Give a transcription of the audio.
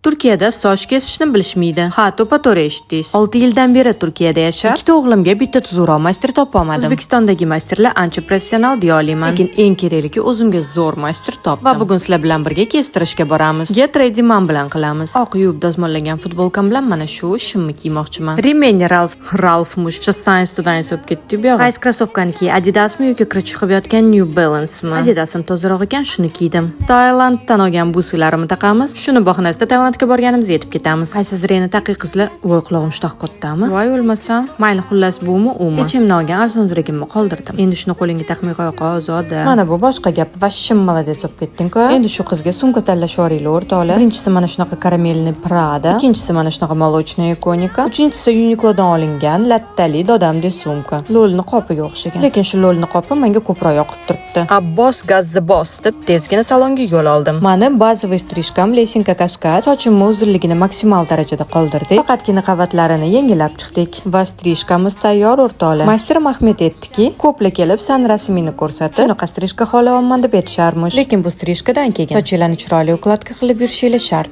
Turkiyada soch kesishni bilishmaydi. Ha, to'pa-to'g'ri eshitdingiz. 6 yildan beri Turkiyada yashar. Ikkita o'g'limga bitta tuzukroq master topa olmadim. O'zbekistondagi masterlar ancha professional deya olaman. Lekin eng kerakligi o'zimga zo'r master topdim. Va bugun sizlar bilan birga kestirishga boramiz. Get ready man bilan qilamiz. Oq yuvib dazmollagan futbolkam bilan mana shu shimni kiymoqchiman. Remeni Ralph mush Science Today o'p ketdi bu yoqqa. Qaysi krossovkaniki Adidasmi yoki kira chiqib yotgan New Balance'mi? Adidas'im tozaroq ekan, shuni kiydim. Tailanddan olgan busilarimni taqamiz. Shuni bahonasida Tailandga borganimizda yetib ketamiz. Qaysi zireni taqiqizlar? Voy, qulog'im shtoq kattami? Voy, o'lmasam. Mayli, xullas bumi, umi. Ichimni olgan arzon ziragimni qoldirdim. Endi shuni qo'lingga taqmay qo'ya qozoda. Mana bu boshqa gap. Va shim молодец o'p ketding-ku. Endi shu qizga sumka tanlash o'raylar o'rtoqlar. Birinchisi mana shunaqa karamelni Prada, ikkinchisi mana shunaqa молочная konika, uchinchisi Uniqlodan olingan lattali dodamdek sumka. Lo'lni qopiga o'xshagan. Lekin shu lo'lni qopi menga ko'proq yoqib turibdi. Abbos gazzi bos deb tezgina salonga yo'l oldim. Mani bazaviy strижкам lesinka kaskad, sochimni uzunligini maksimal darajada qoldirdik. Faqatgina qavatlarini yengilab chiqdik va strижкamiz tayyor o'rtoqlar. Master Mahmud aytdiki, ko'plar kelib san rasmini ko'rsatib, shunaqa strижка xohlamayman deb aytisharmish. Lekin bu strижкаdan keyin sochinglarni chiroyli ukladka qilib yurishingiz shart.